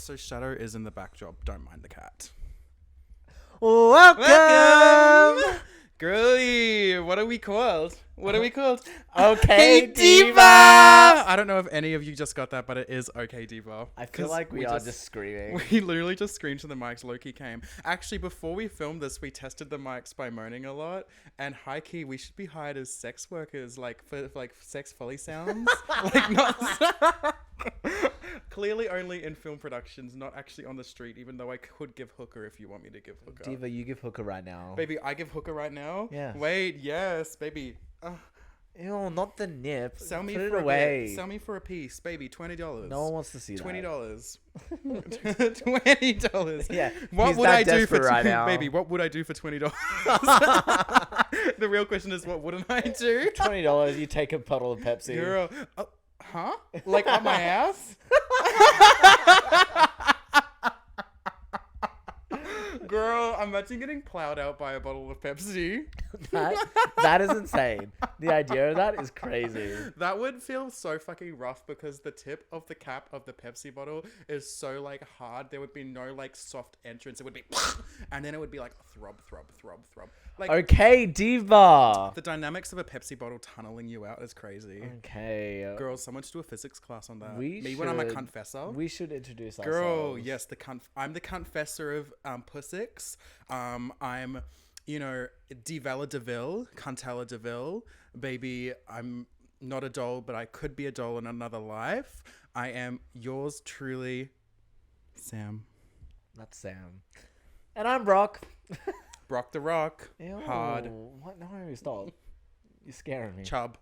so Shadow is in the backdrop. Don't mind the cat. Welcome! Girlie, what are we called? Okay Diva! I don't know if any of you just got that, but it is Okay Diva. I feel like we are just screaming. We literally just screamed to the mics. Loki came. Actually, before we filmed this, we tested the mics by moaning a lot. And high key, we should be hired as sex workers, like for like sex folly sounds. Like not. Clearly only in film productions, not actually on the street, even though I could give hooker if you want me to give hooker. Diva, you give hooker right now. Baby, I give hooker right now? Yeah. Wait, yes, baby. Ew, not the nip. Sell me Put it for away. Sell me for a piece, baby. $20. No one wants to see that. $20. $20. Yeah. What would I do for right now? baby? What would I do for $20? The real question is, what wouldn't I do? $20. You take a bottle of Pepsi. Girl, huh? Like up my ass? Girl, imagine getting plowed out by a bottle of Pepsi. That is insane. The idea of that is crazy. That would feel so fucking rough because the tip of the cap of the Pepsi bottle is so like hard. There would be no like soft entrance. It would be, and then it would be like throb, throb, throb, throb. Like Okay Diva. the dynamics of a Pepsi bottle tunneling you out is crazy. Okay. Girls, someone should do a physics class on that. We when I'm a should. confessor. We should introduce Girl, ourselves. yes, I'm the confessor of pussix. I'm, Divella Deville, Cuntella Deville. Baby, I'm not a doll, but I could be a doll in another life. I am yours truly, Sam. That's Sam. And I'm Brock. Brock the Rock. Ew. Hard. What? No, stop. You're scaring me. Chub.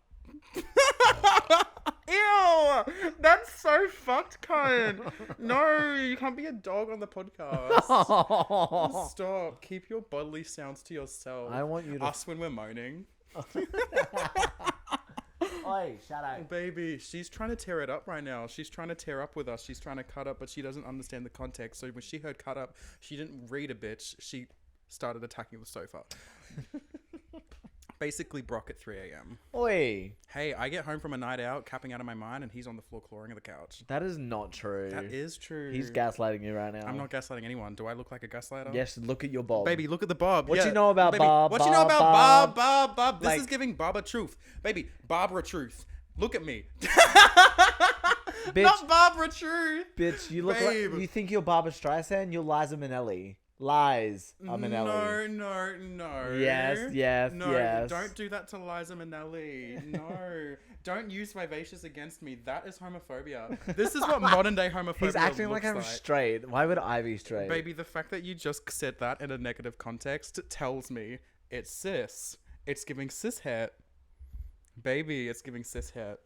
Ew! That's so fucked, cunt. No, you can't be a dog on the podcast. Stop. Keep your bodily sounds to yourself. I want you to... Us when we're moaning. Oi, shut up. Baby, she's trying to tear it up right now. She's trying to tear up with us. She's trying to cut up, but she doesn't understand the context. So when she heard cut up, she didn't read a bitch. She started attacking the sofa. Basically, Brock at 3 a.m. Oi. Hey, I get home from a night out, capping out of my mind, and he's on the floor clawing at the couch. That is not true. That is true. He's gaslighting you right now. I'm not gaslighting anyone. Do I look like a gaslighter? Yes, look at your bob. Baby, look at the bob. What you know about baby, Bob? What you know about Bob? This Like- is giving Barbara truth. Baby, Barbara truth. Look at me. Bitch. Not Barbara truth. Bitch, you look Babe. like... You think you're Barbara Streisand? You're Liza Minnelli. Lies Minnelli. No. Yes. No, don't do that to Liza Minnelli. No. Don't use vivacious against me. That is homophobia. This is what modern day homophobia He's acting looks like I'm straight. Why would I be straight? Baby, the fact that you just said that in a negative context tells me it's cis. It's giving cis het. Baby, it's giving cis het.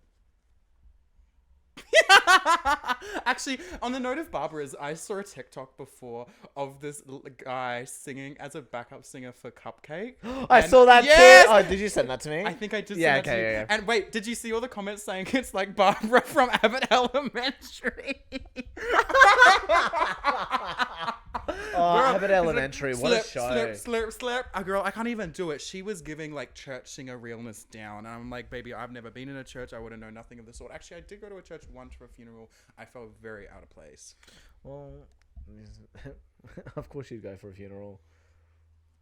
Actually, on the note of Barbara's, I saw a TikTok before of this guy singing as a backup singer for Cupcake. I saw that Yes! too. Oh, did you send that to me? I think I just Yeah, sent that to okay, you. yeah. And wait, did you see all the comments saying it's like Barbara from Abbott Elementary? Abbott Elementary. What a show. Slurp. Oh, girl, I can't even do it. She was giving like church singer realness down. And I'm like, baby, I've never been in a church. I wouldn't know nothing of the sort. Actually, I did go to a church once for a funeral. I felt very out of place. Well, of course you'd go for a funeral.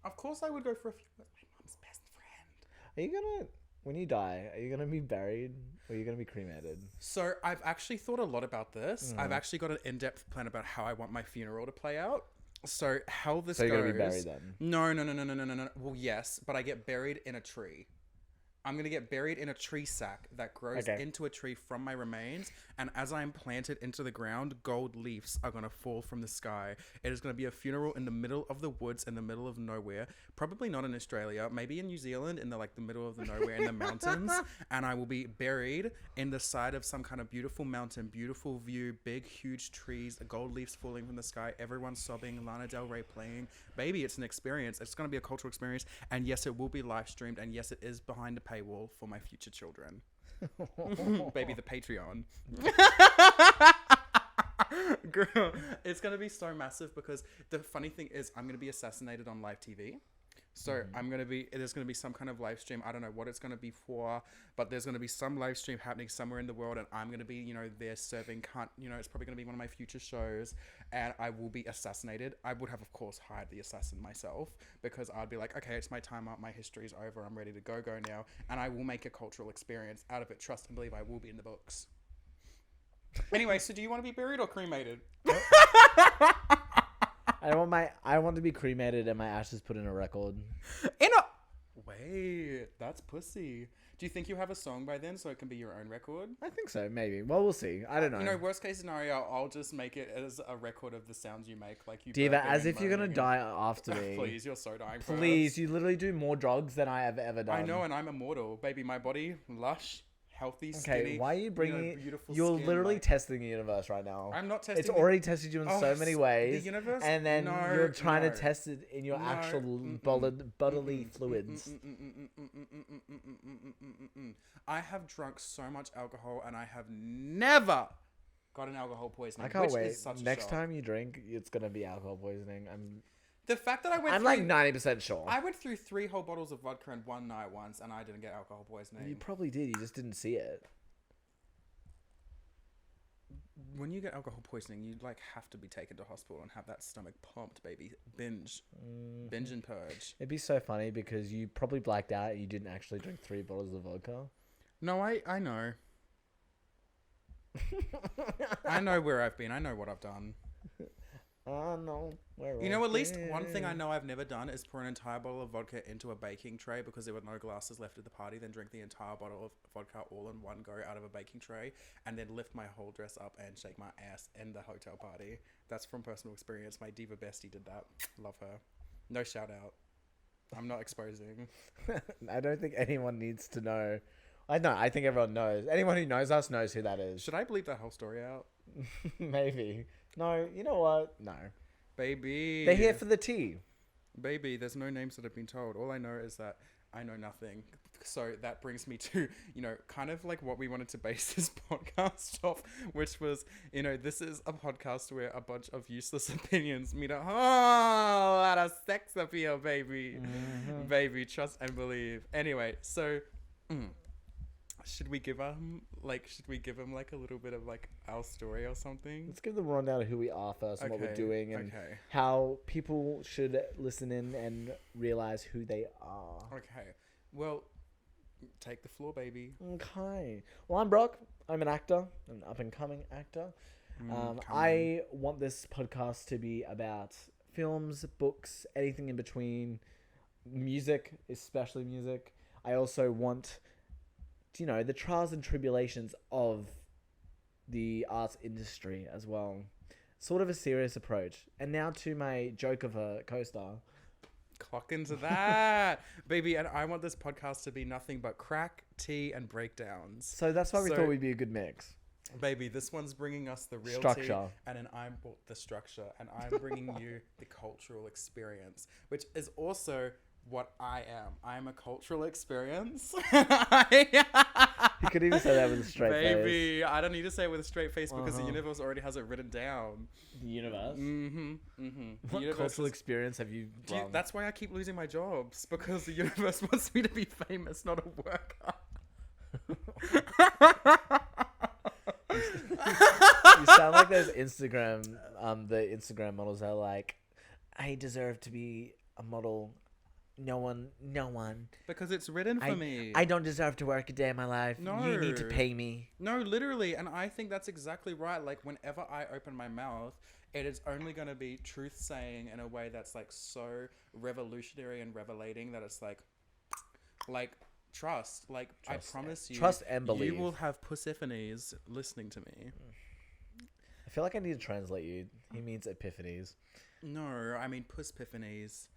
Of course I would go for a funeral. My mom's best friend. Are you gonna, when you die, are you gonna be buried or are you gonna be cremated? So I've actually thought a lot about this. I've actually got an in-depth plan about how I want my funeral to play out. So how this So goes... you're gonna be buried then? No. Well, yes, but I get buried in a tree. I'm going to get buried in a tree sack that grows into a tree from my remains. And as I'm planted into the ground, gold leaves are going to fall from the sky. It is going to be a funeral in the middle of the woods, in the middle of nowhere. Probably not in Australia. Maybe in New Zealand, in the middle of the nowhere, in the mountains. And I will be buried in the side of some kind of beautiful mountain, beautiful view, big, huge trees, gold leaves falling from the sky, everyone sobbing, Lana Del Rey playing. Baby, it's an experience. It's going to be a cultural experience. And yes, it will be live streamed. And yes, it is behind a paywall for my future children. Baby, the Patreon. Girl, it's going to be so massive because the funny thing is I'm going to be assassinated on live TV. So there's gonna be some kind of live stream. I don't know what it's gonna be for, but there's gonna be some live stream happening somewhere in the world, and I'm gonna be, there serving. It's probably gonna be one of my future shows, and I will be assassinated. I would have, of course, hired the assassin myself because I'd be like, okay, it's my time up. My history's over. I'm ready to go now, and I will make a cultural experience out of it. Trust and believe, I will be in the books. Anyway, so do you want to be buried or cremated? I want to be cremated and my ashes put in a record. Wait, that's pussy. Do you think you have a song by then so it can be your own record? I think so, maybe. Well, we'll see. I don't know. Worst case scenario, I'll just make it as a record of the sounds you make, like you. Diva, as if you're gonna die after me. Please, you're so dying. Please, you literally do more drugs than I have ever done. I know, and I'm immortal, baby. My body, lush, healthy, skinny. Okay, why are you bringing? Beautiful you're skin, literally testing the universe right now. I'm not testing. It's already tested you in so many ways. The universe, and then you're trying to test it in your actual bodily fluids. I have drunk so much alcohol, and I have never gotten alcohol poisoning. I can't wait. Next time you drink, it's gonna be alcohol poisoning. The fact that I'm like 90% sure. I went through 3 whole bottles of vodka in one night once, and I didn't get alcohol poisoning. You probably did. You just didn't see it. When you get alcohol poisoning, you have to be taken to hospital and have that stomach pumped, baby. Binge and purge. It'd be so funny because you probably blacked out. You didn't actually drink 3 bottles of vodka. No, I know. I know where I've been. I know what I've done. I know where at least one thing I know I've never done is pour an entire bottle of vodka into a baking tray because there were no glasses left at the party, then drink the entire bottle of vodka all in one go out of a baking tray, and then lift my whole dress up and shake my ass in the hotel party. That's from personal experience. My diva bestie did that. Love her. No shout out. I'm not exposing. I don't think anyone needs to know. I think everyone knows. Anyone who knows us knows who that is. Should I bleep that whole story out? Maybe. No, you know what? No. Baby. They're here for the tea. Baby, there's no names that have been told. All I know is that I know nothing. So that brings me to, kind of like what we wanted to base this podcast off, which was, this is a podcast where a bunch of useless opinions meet a whole lot of sex appeal, baby. Mm-hmm. Baby, trust and believe. Anyway, so... Should we give him a little bit of our story or something? Let's give them a rundown of who we are first and what we're doing and how people should listen in and realize who they are. Okay. Well, take the floor, baby. Okay. Well, I'm Brock. I'm an actor, an up-and-coming actor. I want this podcast to be about films, books, anything in between, music, especially music. I also want... the trials and tribulations of the arts industry as well. Sort of a serious approach. And now to my joke of a co-star. Clock into that. Baby, and I want this podcast to be nothing but crack, tea, and breakdowns. So that's why we thought we'd be a good mix. Baby, this one's bringing us the real structure. Tea, and then I'm the structure, and I'm bringing you the cultural experience, which is also... what I am. I'm a cultural experience. You could even say that with a straight face. Baby, I don't need to say it with a straight face because the universe already has it written down. The universe? Mm-hmm. Mm-hmm. What cultural experience have you run? That's why I keep losing my jobs, because the universe wants me to be famous, not a worker. You sound like those Instagram, the Instagram models are like, I deserve to be a model. No one. Because it's written for me. I don't deserve to work a day in my life. No. You need to pay me. No, literally. And I think that's exactly right. Whenever I open my mouth, it is only going to be truth saying in a way that's so revolutionary and revelating that it's trust. I promise you. Trust and believe. You will have pussiphanies listening to me. I feel like I need to translate you. He means epiphanies. No, I mean pussiphanies.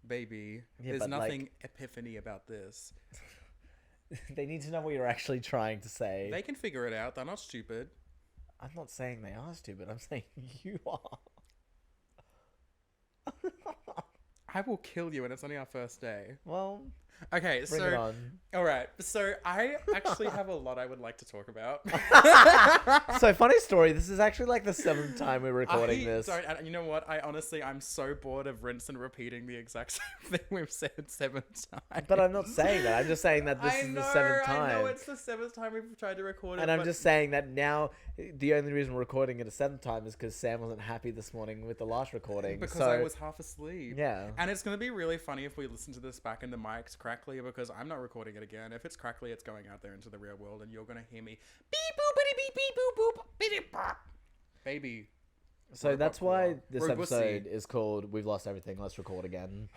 Baby, there's nothing epiphany about this. They need to know what you're actually trying to say. They can figure it out. They're not stupid. I'm not saying they are stupid. I'm saying you are. I will kill you, and it's only our first day. Well, Okay, Bring so it on. all right. So I actually have a lot I would like to talk about. So funny story. This is actually like the 7th time we're recording this. And you know what? I'm so bored of rinse and repeating the exact same thing we've said 7 times. But I'm not saying that. I'm just saying that this is the 7th time. I know it's the 7th time we've tried to record it. And I'm just saying that now the only reason we're recording it a 7th time is because Sam wasn't happy this morning with the last recording. Because I was half asleep. Yeah. And it's going to be really funny if we listen to this back in the mics crackly, because I'm not recording it again. If it's crackly, it's going out there into the real world and you're going to hear me beep boop bitty beep beep boop boop bitty pop. Baby. So that's why this episode is called We've Lost Everything, Let's Record Again.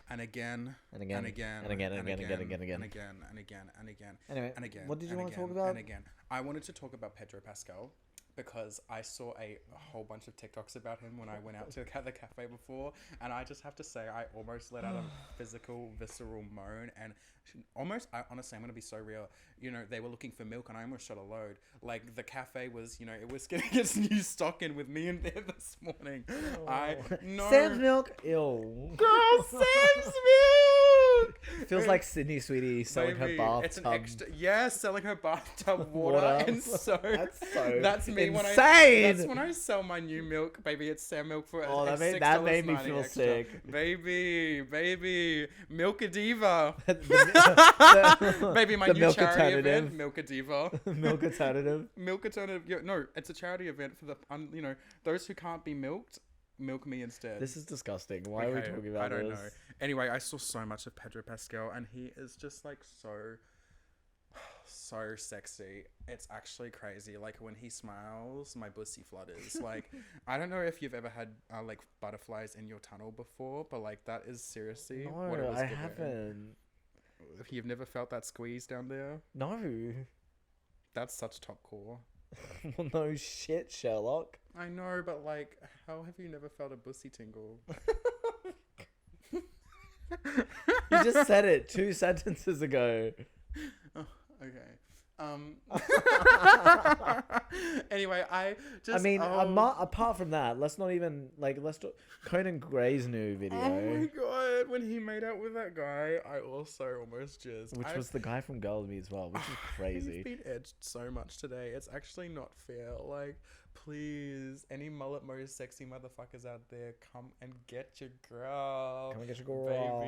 And again. And again. And again. And again. And again. And again. And again. And again. And again. And again. Anyway, and again. What did you want to talk And about? again. I wanted to talk about Pedro Pascal, because I saw a whole bunch of TikToks about him when I went out to the cafe before, and I just have to say I almost let out a physical, visceral moan, and honestly, I'm gonna be so real. You know, they were looking for milk, and I almost shot a load. Like, the cafe was, you know, it was getting its new stock in with me in there this morning. Sam's milk. Ew. Girl, Sam's milk. Feels like Sydney Sweetie selling her bathtub. It's an extra, selling her bathtub water and soap. That's me insane. That's when I sell my new milk, baby. It's Sam milk for that made me feel extra. sick. Baby, Milk a Diva. Baby, my new milk charity alternative. event, Milk a Diva. Milk alternative. Milk alternative. Yeah, no, it's a charity event for the those who can't be milked. Milk me instead. This is disgusting. Why are we talking about this? I don't know. Anyway, I saw so much of Pedro Pascal, and he is just like so sexy. It's actually crazy. Like, when he smiles, my pussy flutters. Like, I don't know if you've ever had like butterflies in your tunnel before, but like, that is seriously what it was. I haven't. You've never felt that squeeze down there? No. That's such top core. Well, no shit, Sherlock. I know, but like, how have you never felt a pussy tingle? You just said it 2 sentences ago. Oh, okay. Anyway, apart from that, let's talk Conan Gray's new video. Oh my god, when he made out with that guy, I also almost jizzed. Which was the guy from Girlies as well, which is crazy. I've been edged so much today. It's actually not fair. Like, please, any mullet most sexy motherfuckers out there, come and get your girl. Come and get your girl.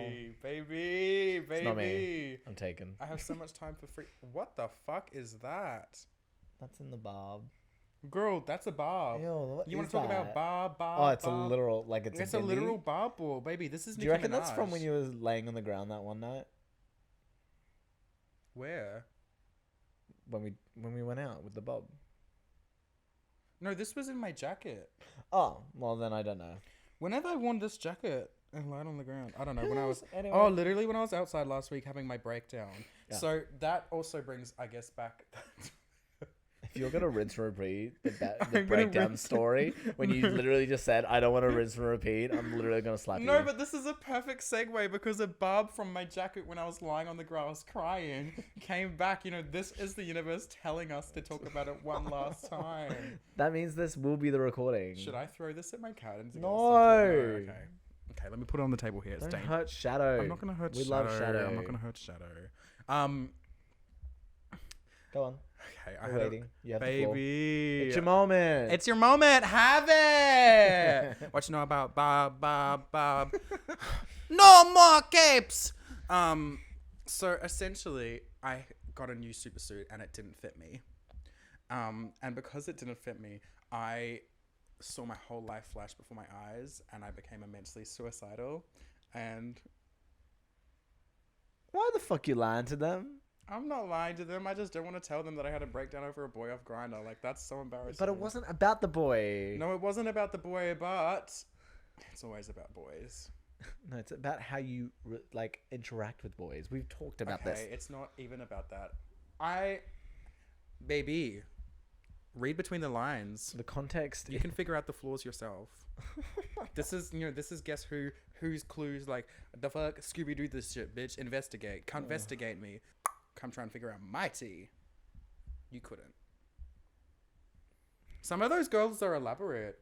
Baby. It's not me. I'm taken. I have so much time for free. What the fuck is that? That's in the barb. Girl, that's a barb. Ew, you want to talk about barb? Oh, it's barb. A literal, like it's a literal barb ball, baby. This is. Do you reckon that's from when you was laying on the ground that one night? Where? When we went out with the bob. No, this was in my jacket. Oh, well then I don't know. When have I worn this jacket and lied on the ground? I don't know. Anyway. Oh, literally when I was outside last week having my breakdown. Yeah. So that also brings, I guess, back. If you're gonna rinse and repeat the breakdown story when you literally just said I don't want to rinse and repeat, I'm literally gonna slap you. No, but this is a perfect segue, because a barb from my jacket when I was lying on the grass crying came back. You know, this is the universe telling us to talk about it one last time. That means this will be the recording. Should I throw this at my cat? No. Okay, let me put it on the table here. Don't hurt Shadow. I'm not gonna hurt We Shadow. love Shadow. I'm not gonna hurt Shadow. Go on. Okay, I'm waiting. You have baby. It's your moment. It's your moment. Have it. What you know about Bob? No more capes. So essentially, I got a new super suit and it didn't fit me. And because it didn't fit me, I saw my whole life flash before my eyes, and I became immensely suicidal. And why the fuck you lying to them? I'm not lying to them. I just don't want to tell them that I had a breakdown over a boy off Grindr. Like, that's so embarrassing. But it wasn't about the boy. No, it wasn't about the boy, but it's always about boys. No, it's about how you interact with boys. We've talked about this. It's not even about that. Baby, read between the lines. The context. You can figure out the flaws yourself. This is Guess who's clues, like, the fuck, Scooby-Doo this shit, bitch. Investigate. Can't investigate me. Come try and figure out my tea. You couldn't. Some of those girls are elaborate.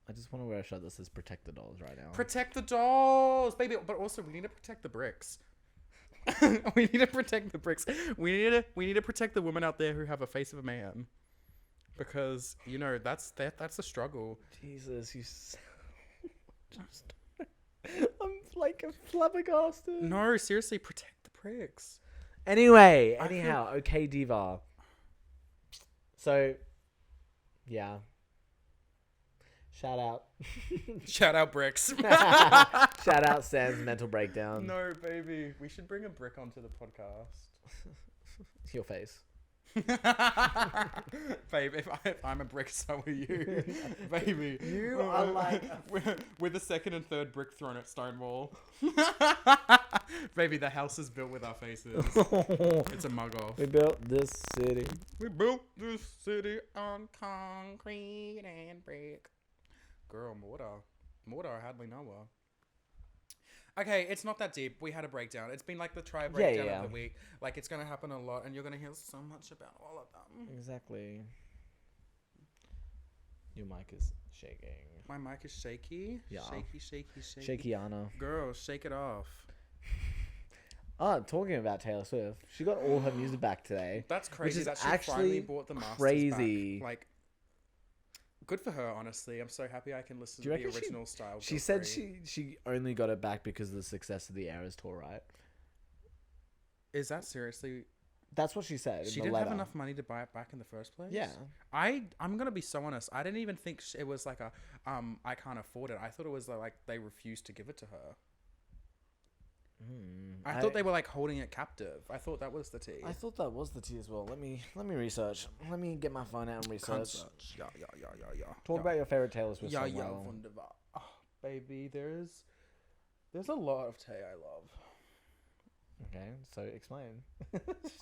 I just want to wear a shirt that says protect the dolls right now. Protect the dolls, baby. But also, we need to protect the bricks. We need to protect the bricks. We need to protect the women out there who have a face of a man, because that's a struggle. Jesus, you. Just. I'm like a flabbergasted. No, seriously, protect the pricks. Anyhow, Okay Diva. So, yeah. Shout out. Shout out bricks. Shout out Sam's mental breakdown. No, baby. We should bring a brick onto the podcast. Your face. Babe, if I'm a brick, so are you. Baby. You are like... We're the second and third brick thrown at Stonewall. Baby, the house is built with our faces. It's a mug off. We built this city. We built this city on concrete and brick. Girl, mortar, I hardly know her. Okay, it's not that deep. We had a breakdown. It's been like the breakdown of the week. Like, it's going to happen a lot, and you're going to hear so much about all of them. Exactly. Your mic is shaking. My mic is shaky? Yeah. Shaky. Shaky Anna. Girl, shake it off. Talking about Taylor Swift, she got all her music back today. That's crazy. Which is that she actually finally bought the masters crazy. back. Like, good for her, honestly. I'm so happy I can listen to the original style. She said she only got it back because of the success of the Eras tour, right? Is that seriously? That's what she said. She didn't have enough money to buy it back in the first place. Yeah. I'm gonna be so honest. I didn't even think it was like a I can't afford it. I thought it was like they refused to give it to her. I thought they were like holding it captive. I thought that was the tea. I thought that was the tea as well. Let me research. Let me get my phone out and research. Yeah. Talk about your favorite Taylor Swift song. Wunderbar. Oh, baby, there's a lot of Tay I love. Okay, so explain. I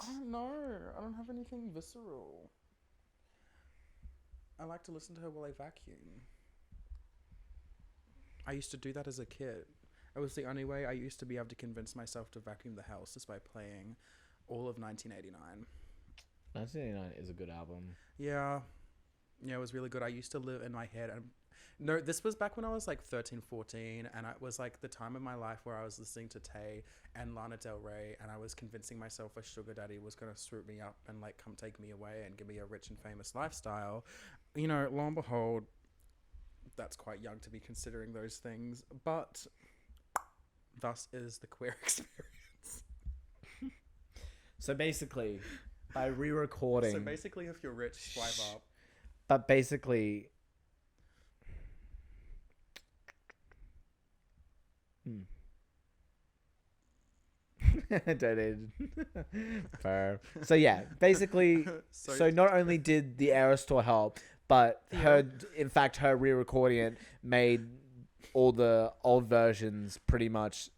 don't know. I don't have anything visceral. I like to listen to her while I vacuum. I used to do that as a kid. It was the only way I used to be able to convince myself to vacuum the house, is by playing all of 1989. 1989 is a good album. Yeah, it was really good. I used to live in my head. And no, this was back when I was like 13, 14, and it was like the time of my life where I was listening to Tate and Lana Del Rey, and I was convincing myself a sugar daddy was going to swoop me up and like come take me away and give me a rich and famous lifestyle. Lo and behold, that's quite young to be considering those things, but thus is the queer experience. So basically, by re-recording... So basically, if you're rich, swipe up. But basically... Donated. Fair. So yeah, basically, so not only did the Eras tour help, but her re-recording it made all the old versions pretty much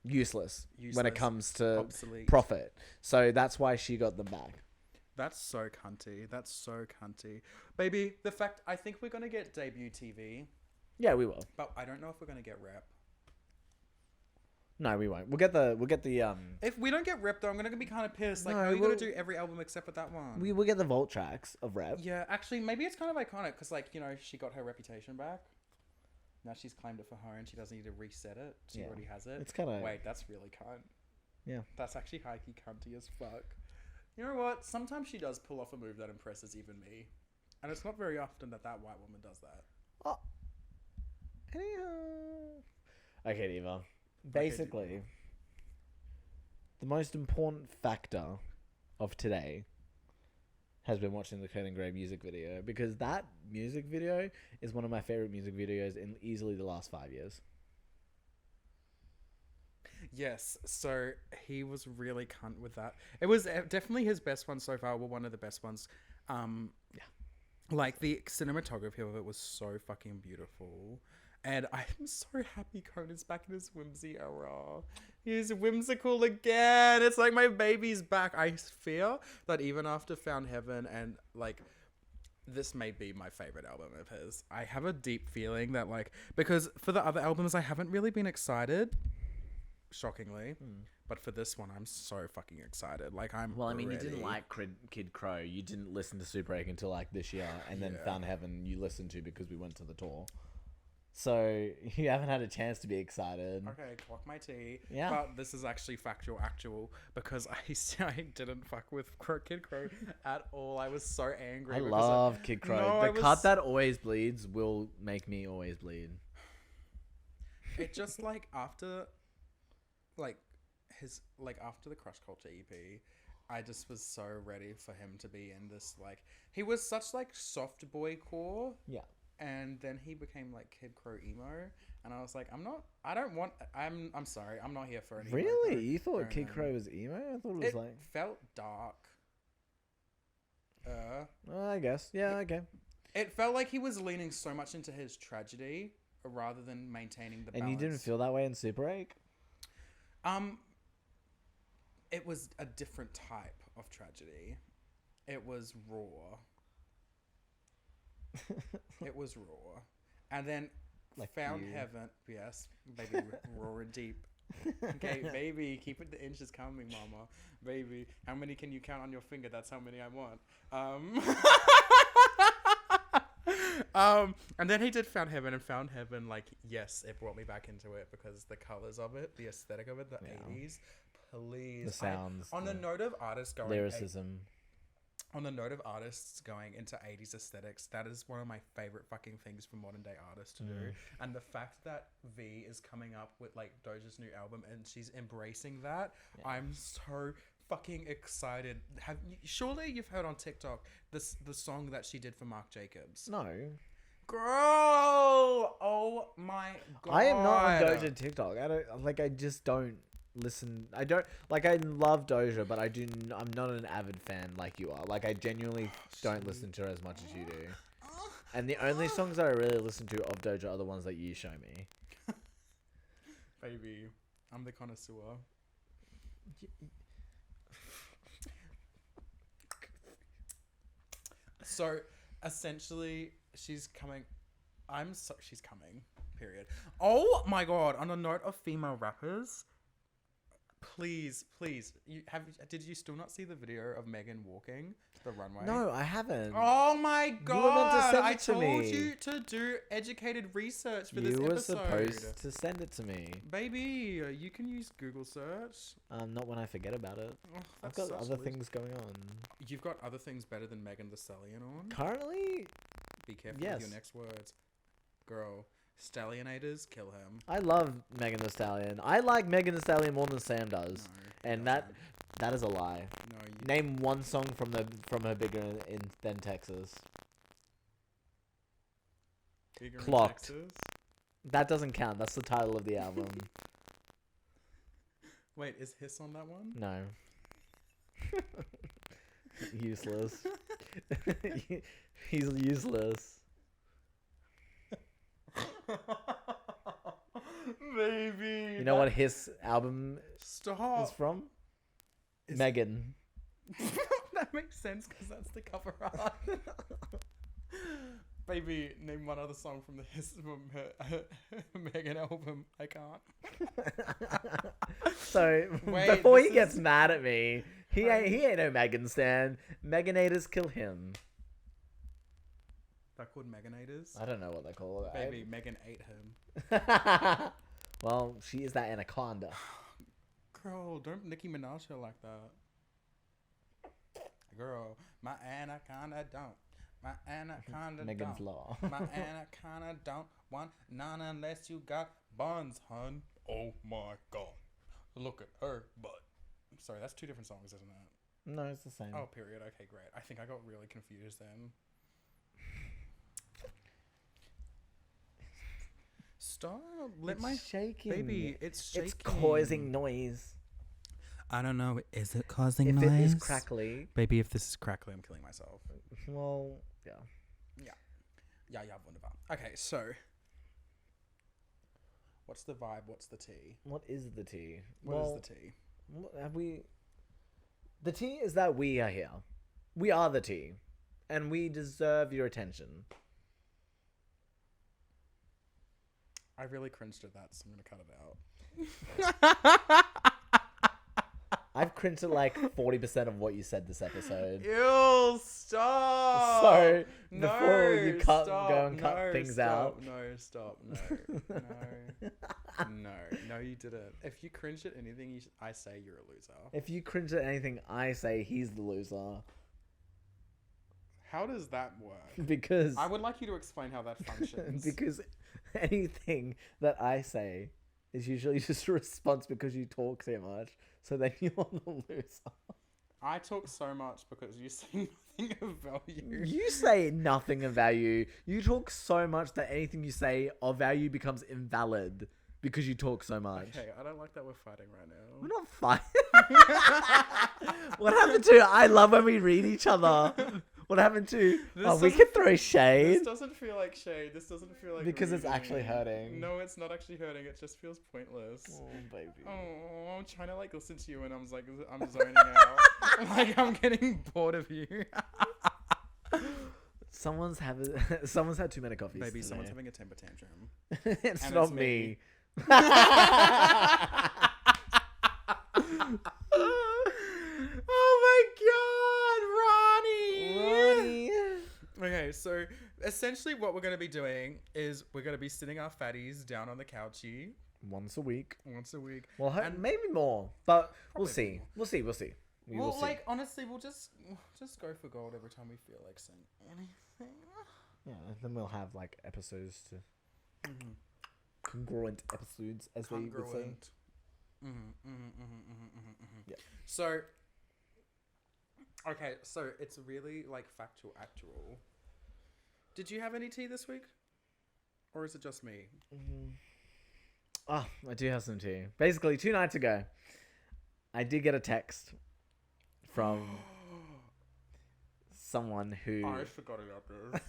useless when it comes to obsolete profit. So that's why she got them back. That's so cunty. Baby, I think we're going to get debut TV. Yeah, we will. But I don't know if we're going to get rep. No, we won't. We'll get the If we don't get rep though, I'm going to be kind of pissed. Like, No, how are you going to do every album except for that one? we'll get the vault tracks of rep. Yeah, actually, maybe it's kind of iconic because, like, she got her reputation back. Now she's claimed it for her and she doesn't need to reset it. She already has it. It's kind of... Wait, that's really cunt. Yeah. That's actually hikey cunty as fuck. You know what? Sometimes she does pull off a move that impresses even me. And it's not very often that white woman does that. Oh. Anyhow. Okay, Diva. Basically, the most important factor of today has been watching the Curtin Grey music video, because that music video is one of my favorite music videos in easily the last 5 years. Yes, so he was really cunt with that. It was definitely his best one so far. Well, one of the best ones. Yeah. Like, the cinematography of it was so fucking beautiful. And I'm so happy Conan's back in his whimsy era. He's whimsical again. It's like my baby's back. I fear that even after Found Heaven and, like, this may be my favorite album of his, I have a deep feeling that, like, because for the other albums I haven't really been excited, shockingly, but for this one I'm so fucking excited. Like, Well, I mean, you didn't like Kid Crow. You didn't listen to Super 8 until like this year, and then Found Heaven you listened to because we went to the tour. So you haven't had a chance to be excited. Okay, clock my tea. Yeah. But this is actually actual, because I didn't fuck with Kid Crow at all. I was so angry. I because love Kid Crow. No, The cut that always bleeds will make me always bleed. It just like after after the Crush Culture EP, I just was so ready for him to be in this, like, he was such like soft boy core. Yeah. And then he became like Kid Crow emo, and I was like, I'm sorry, I'm not here for any. Really? You thought Kid Crow was emo? I thought it was felt dark. I guess. Yeah, okay. It felt like he was leaning so much into his tragedy rather than maintaining the balance. And you didn't feel that way in Super 8? It was a different type of tragedy. It was raw. It was raw. And then Like Found you. Heaven. Yes, baby, raw and deep. Okay, baby, keep it the inches coming, mama. Baby, how many can you count on your finger? That's how many I want. And then he did Found Heaven, and Found Heaven, like, yes, it brought me back into it because the colors of it, the aesthetic of it, the 80s. Please. The sounds. On the note of artists going... Lyricism. On the note of artists going into 80s aesthetics, that is one of my favorite fucking things for modern day artists to do. And the fact that V is coming up with like Doja's new album and she's embracing that, I'm so fucking excited. Surely you've heard on TikTok the song that she did for Marc Jacobs. No. Girl! Oh my god. I am not on Doja TikTok. I just don't listen. I love Doja, but I'm not an avid fan like you are. Like, I genuinely don't listen to her as much as you do. And the only songs that I really listen to of Doja are the ones that you show me. Baby, I'm the connoisseur. So, essentially, she's coming. She's coming. Period. Oh my god! On a note of female rappers, please, did you still not see the video of Megan walking the runway? No, I haven't. Oh my god! You were meant to send it to I me. told you to do educated research for this You were episode. supposed to send it to me. Baby, you can use Google search. Not when I forget about it. Oh, I've got other things going on. You've got other things better than Megan Thee Stallion on? Currently, Be careful yes. with your next words. Girl, Stallionators, kill him. I love Megan Thee Stallion. I like Megan Thee Stallion more than Sam does. No, And no. that is a lie. No, you... Name one song from her bigger than Texas. Bigger in Clocked. Texas? That doesn't count. That's the title of the album. Wait, is Hiss on that one? No. Useless. He's useless. Baby. You know what his album Stop. is from? Is- Megan. That makes sense because that's the cover art. Baby, name one other song from her Megan album. I can't. So Wait, before he this gets is- mad at me, he ain't no Megan stan. Meganators kill him. They're called Meganators. I don't know what they're called. Baby, Megan ate him. Well, she is that anaconda. Girl, don't Nicki Minaj her like that. Girl, my anaconda don't. My anaconda Megan's don't. Law. My anaconda don't want none unless you got buns, hun. Oh my god. Look at her butt. Sorry, that's two different songs, isn't it? No, it's the same. Oh, period. Okay, great. I think I got really confused then. Stop. It's shaking. Baby, it's shaking. It's causing noise. I don't know. Is it causing If noise? it is crackly, Baby, if this is crackly, I'm killing myself. well, yeah. Yeah, wunderbar. Okay, so. What's the vibe? What's the tea? What is the tea? What is the tea? Have we? The tea is that we are here. We are the tea, and we deserve your attention. I really cringed at that, so I'm gonna cut it out. I've cringed at like 40% of what you said this episode. Ew, stop. So before you go and cut things out. No, stop. No, you didn't. If you cringe at anything I say, you're a loser. If you cringe at anything I say, he's the loser. How does that work? Because I would like you to explain how that functions. Because anything that I say is usually just a response because you talk so much. So then you're the loser. I talk so much because you say nothing of value. You say nothing of value. You talk so much that anything you say of value becomes invalid because you talk so much. Okay, I don't like that we're fighting right now. We're not fighting. What happened to I love when we read each other. What happened to we can throw shade? This doesn't feel like shade. This doesn't feel like because reading. It's actually hurting. No, it's not actually hurting. It just feels pointless. Oh, baby. Oh, I'm trying to like listen to you and I'm zoning out. Like I'm getting bored of you. Someone's had too many coffees. Baby, today. someone's having a temper tantrum. It's not me. Oh my god, Ronnie! Okay, so essentially what we're going to be doing is we're going to be sitting our fatties down on the couchy. Once a week. Well, maybe more, but we'll see. We'll see. We'll see. Like, honestly, we'll just go for gold every time we feel like saying anything. Yeah, then we'll have like episodes to... Congruent episodes, as they would say. Yeah. So, okay, so it's really like factual, actual. Did you have any tea this week? Or is it just me? Oh, I do have some tea. Basically, 2 nights ago, I did get a text from someone who... I forgot about this.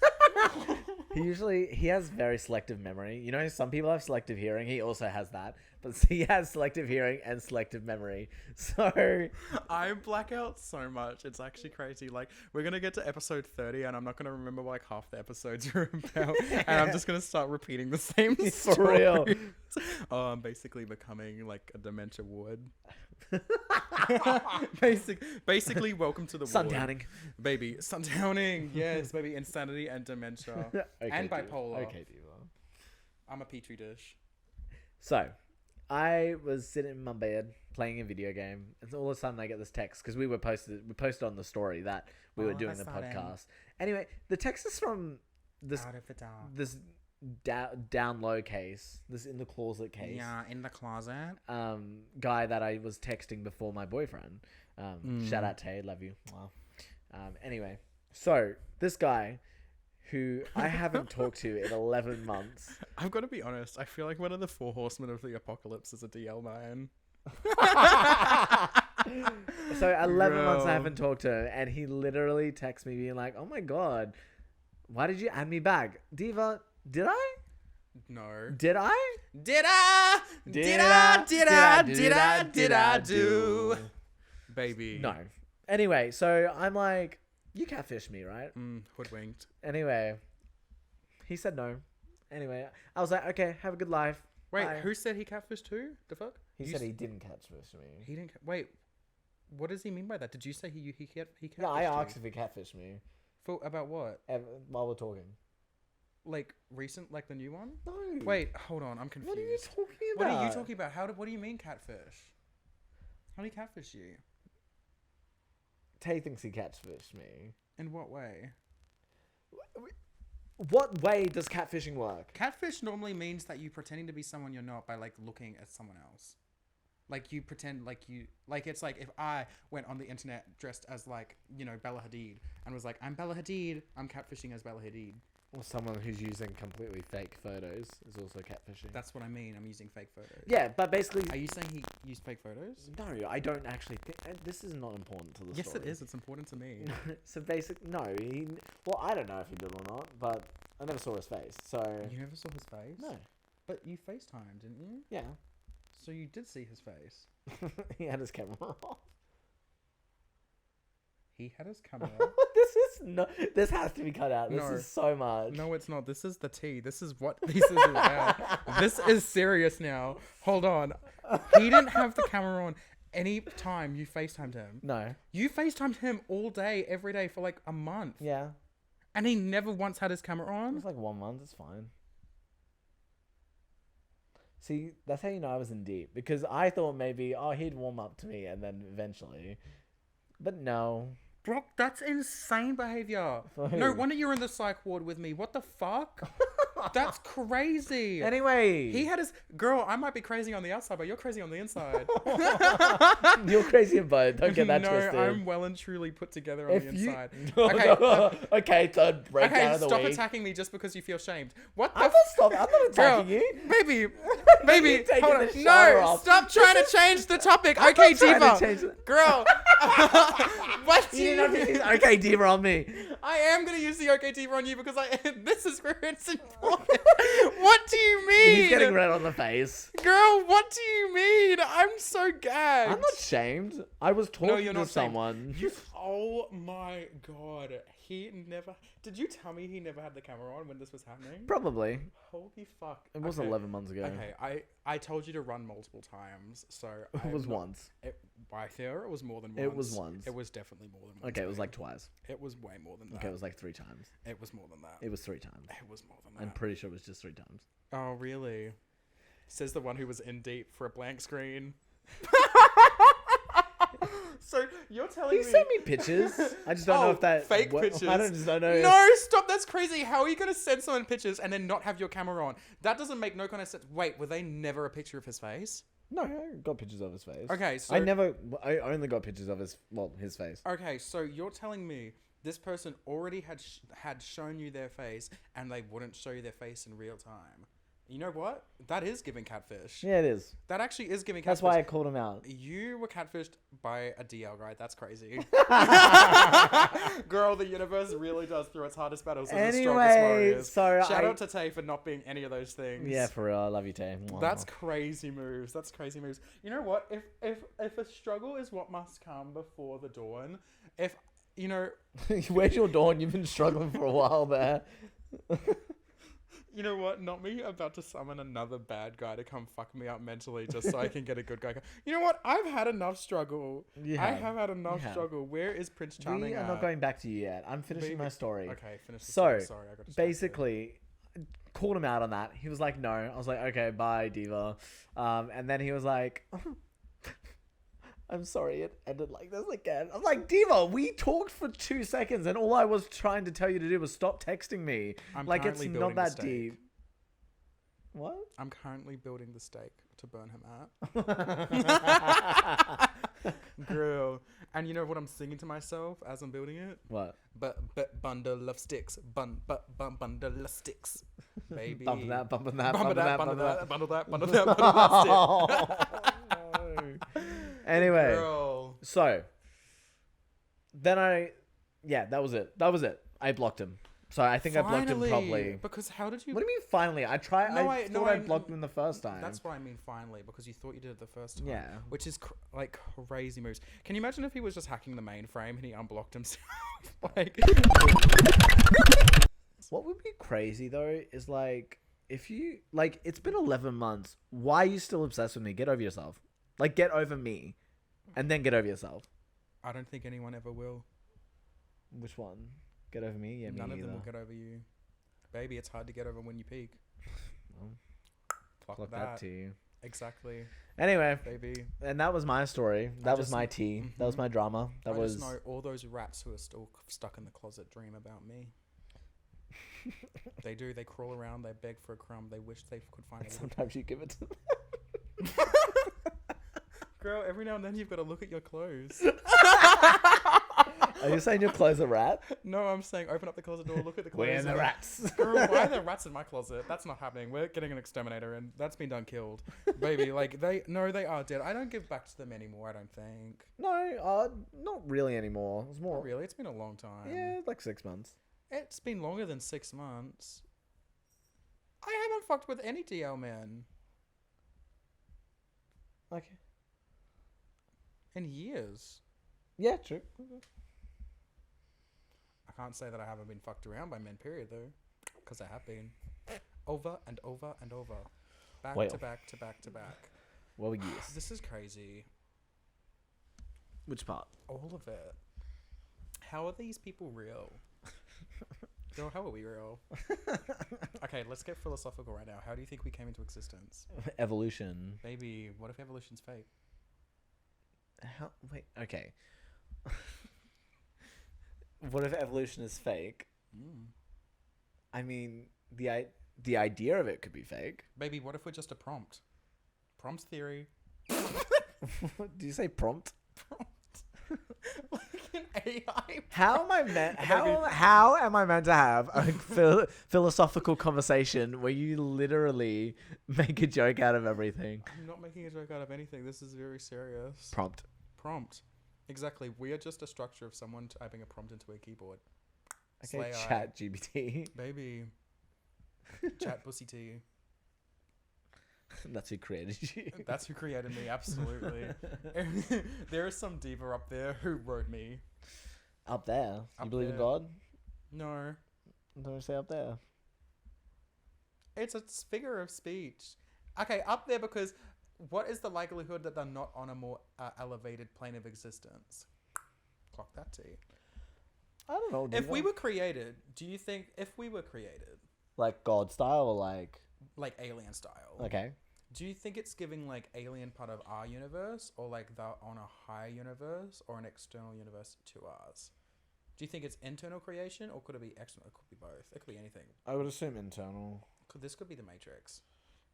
He has very selective memory. You know, some people have selective hearing. He also has that. But he has selective hearing and selective memory. So... I black out so much. It's actually crazy. Like, we're going to get to episode 30 and I'm not going to remember like half the episodes are about. And I'm just going to start repeating the same story. For real. Oh, I'm basically becoming like a dementia ward. Basically, welcome to the Sundowning. Baby, sundowning. Yes, baby, insanity and dementia. Okay, and bipolar. Okay, Diva. I'm a petri dish. So, I was sitting in my bed playing a video game, and all of a sudden I get this text because we posted on the story that we were doing the podcast. Anyway, the text is from this down low case, this in the closet case. Yeah, in the closet. Guy that I was texting before my boyfriend. Shout out Tate, love you. Wow. Anyway, so this guy who I haven't talked to in 11 months. I've got to be honest. I feel like one of the 4 horsemen of the apocalypse is a DL man. So 11 months I haven't talked to him, and he literally texts me being like, "Oh my god, why did you add me back, Diva? Did I? No. Did I? Did I do? Baby. No. Anyway, so I'm like, you catfished me, right? Hoodwinked. Anyway, he said no. Anyway, I was like, okay, have a good life. Wait, Bye. who said he catfished who? The fuck? He said he didn't catfish me. He didn't. Wait, what does he mean by that? Did you say he catfished No, I asked if he catfished me. For about what? While we're talking. Like recent, like the new one? No. Wait, hold on, I'm confused. What are you talking about? What are you talking about? What do you mean catfish? How did he catfish you? Tay thinks he catfished me. In what way? What way does catfishing work? Catfish normally means that you pretending to be someone you're not by like looking at someone else. Like you pretend like it's like if I went on the internet dressed as like, you know, Bella Hadid and was like, I'm Bella Hadid, I'm catfishing as Bella Hadid. Or someone who's using completely fake photos is also catfishing. That's what I mean. I'm using fake photos. Yeah, but basically... Are you saying he used fake photos? No, I don't actually think... This is not important to the story. Yes, it is. It's important to me. So no. Well, I don't know if he did or not, but I never saw his face, so... You never saw his face? No. But you FaceTimed, didn't you? Yeah. So you did see his face? He had his camera off. He had his camera. This has to be cut out. This is so much. No, it's not. This is the tea. This is what this is about. This is serious now. Hold on. He didn't have the camera on Any time you FaceTimed him. No. You FaceTimed him all day, every day for like a month. Yeah. And he never once had his camera It on? was like 1 month. It's fine. See, that's how you know I was in deep. Because I thought maybe, he'd warm up to me and then eventually. But no. Brock, that's insane behavior. No wonder you're in the psych ward with me. What the fuck? That's crazy. Anyway. He had his... Girl, I might be crazy on the outside, but you're crazy on the inside. You're crazy in both. Don't get that twisted. No, I'm well and truly put together on the inside. Okay, third breakdown of the stop week. attacking me just because you feel shamed. What the... I'm not attacking you. Baby, taking hold on. the shower No, off. stop trying to change the topic. Okay, Diva. Girl. What do You you didn't have to use Okay Diva on me. I am going to use the Okay Diva on you because this is where it's important. What do you mean? He's getting red on the face. Girl, what do you mean? I'm so gagged. I'm not shamed. I was talking you're to not someone. Oh my god. He never... Did you tell me he never had the camera on when this was happening? Probably. Holy fuck. It was 11 months ago. Okay, I told you to run multiple times, so... It was once. By theory, it was more than once. It was once. It was definitely more than once. Okay, it was like twice. It was way more than that. Okay, it was like 3 times. It was more than that. It was 3 times. It was more than that. I'm pretty sure it was just 3 times. Oh, really? Says the one who was in deep for a blank screen. So you're telling me... He sent me pictures. I just don't know if that... fake pictures. I just don't know. No, stop. That's crazy. How are you going to send someone pictures and then not have your camera on? That doesn't make no kind of sense. Wait, were they never a picture of his face? No, I got pictures of his face. Okay, so... I only got pictures of his face. Okay, so you're telling me this person already had shown you their face and they wouldn't show you their face in real time. You know what? That is giving catfish. Yeah, it is. That actually is giving That's catfish. why I called him out. You were catfished by a DL guy. That's crazy. Girl, the universe really does through its hardest battles as the strongest warriors. Shout out to Tate for not being any of those things. Yeah, for real. I love you, Tate. That's crazy moves. That's crazy moves. You know what? If a struggle is what must come before the dawn, if, you know... Where's your dawn? You've been struggling for a while there. You know what? Not me about to summon another bad guy to come fuck me up mentally just so I can get a good guy. You know what? I've had enough struggle. I have had enough struggle. Where is Prince Charming I'm not going back to you yet. I'm finishing my story. Okay, finish the story. Sorry, I got distracted. Basically, called him out on that. He was like, no. I was like, okay, bye, Diva. And then he was like... I'm sorry it ended like this again. I'm like, Diva, we talked for 2 seconds and all I was trying to tell you to do was stop texting me. Like, it's not that deep. What? I'm currently building the stake to burn him at. Girl. And you know what I'm singing to myself as I'm building it? What? But bundle of sticks. Bundle of sticks. Baby. Bumping that, bumping that, bundle bumping that, that, bundle that, bumping that. bundle that, bundle that stick. Anyway, Girl. so then that was it. I blocked him. So I think I blocked him properly. Because how did you... What do you mean finally? I thought I blocked him the first time. That's what I mean finally, because you thought you did it the first time. Yeah. Which is like crazy moves. Can you imagine if he was just hacking the mainframe and he unblocked himself? Like... What would be crazy though is like, if you, like, it's been 11 months. Why are you still obsessed with me? Get over yourself. Like, get over me. And then get over yourself. I don't think anyone ever will. Which one? Get over me? Yeah, me None either. of them will get over you. Baby, it's hard to get over when you peak. Well, Fuck that to you. Exactly. Anyway. Baby. And that was my story. That was my tea. That was my drama. I just know all those rats who are still stuck in the closet dream about me. They do. They crawl around. They beg for a crumb. They wish they could find it. Sometimes you give it to them. Girl, every now and then you've got to look at your clothes. Are you saying your clothes are rat? No, I'm saying open up the closet door, look at the clothes. Where are the rats? Girl, why are there rats in my closet? That's not happening. We're getting an exterminator and that's been done killed. Baby, like, they are dead. I don't give back to them anymore, I don't think. No, not really anymore. It's more... Not really, it's been a long time. Yeah, like 6 months. It's been longer than 6 months. I haven't fucked with any DL men. Okay. In years. Yeah, true. I can't say that I haven't been fucked around by men, period, though. Because I have been. Over and over and over. Back to back to back to back. Well, yes. This is crazy. Which part? All of it. How are these people real? Girl, how are we real? Okay, let's get philosophical right now. How do you think we came into existence? Evolution. Baby, what if evolution's fake? How? Wait. Okay. What if evolution is fake? I mean, the idea of it could be fake. Baby, what if we're just a prompt? Prompt theory. Do you say prompt? Like an AI. How am I meant? How am I meant to have a philosophical conversation where you literally make a joke out of everything? I'm not making a joke out of anything. This is very serious. Prompt. Exactly. We are just a structure of someone typing a prompt into a keyboard. Okay, chat GPT. Baby. Chat pussy tea. That's who created you. That's who created me, absolutely. There is some diva up there who wrote me. Up there? Up you believe there. in God? No. Don't say up there. It's a figure of speech. Okay, up there because what is the likelihood that they're not on a more elevated plane of existence? Clock that tea. I don't know. If we were created, do you think if we were created... Like God style or like... Like alien style. Okay. Do you think it's giving like alien part of our universe or like they're on a higher universe or an external universe to ours? Do you think it's internal creation or could it be external? It could be both. It could be anything. I would assume internal. This could be the Matrix.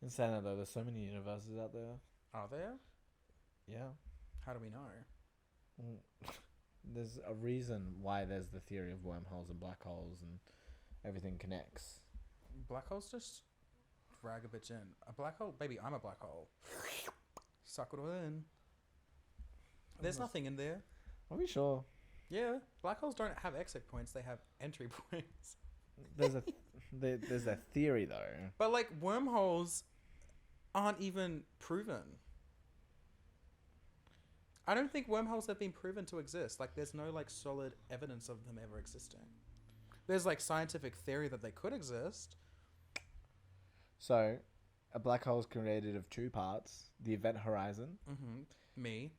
Insane though, there's so many universes out there. Are there? Yeah. How do we know? There's a reason why there's the theory of wormholes and black holes and everything connects. Black holes just drag a bitch in. A black hole? Baby, I'm a black hole. Suck it all in. There's nothing in there. Are we sure? Yeah. Black holes don't have exit points. They have entry points. There's a theory though. But like wormholes aren't even proven. I don't think wormholes have been proven to exist. Like there's no like solid evidence of them ever existing. There's like scientific theory that they could exist. So, a black hole is created of two parts: the event horizon, Me,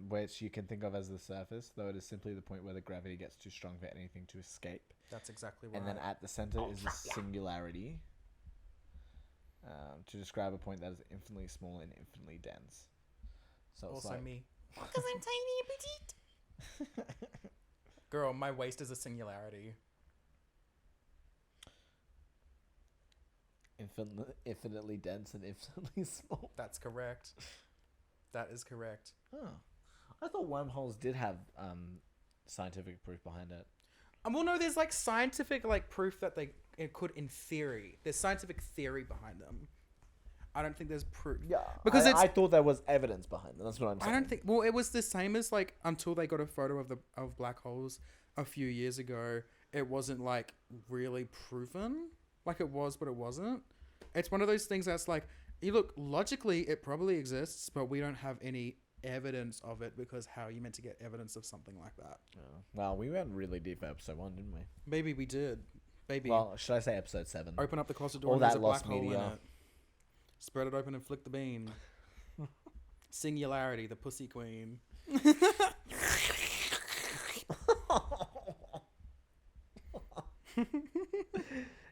which you can think of as the surface, though it is simply the point where the gravity gets too strong for anything to escape. That's exactly right. And then at the center is the singularity, to describe a point that is infinitely small and infinitely dense. So also it's like me, because I'm tiny and petite. Girl, my waist is a singularity. Infinitely dense and infinitely small. That's correct. That is correct. Oh. I thought wormholes did have scientific proof behind it. Well, no, there's like scientific like proof that it could in theory. There's scientific theory behind them. I don't think there's proof. Yeah, because I thought there was evidence behind them. That's what I'm saying. I don't think. Well, it was the same as like until they got a photo of black holes a few years ago. It wasn't like really proven. Like it was, but it wasn't. It's one of those things that's like, you look, logically it probably exists, but we don't have any evidence of it because how are you meant to get evidence of something like that? Yeah. Well, we went really deep for episode 1, didn't we? Baby, we did. Baby. Well, should I say episode 7? Open up the closet door All and there's that a black lost hole media. in it. Spread it open and flick the bean. Singularity, the pussy queen.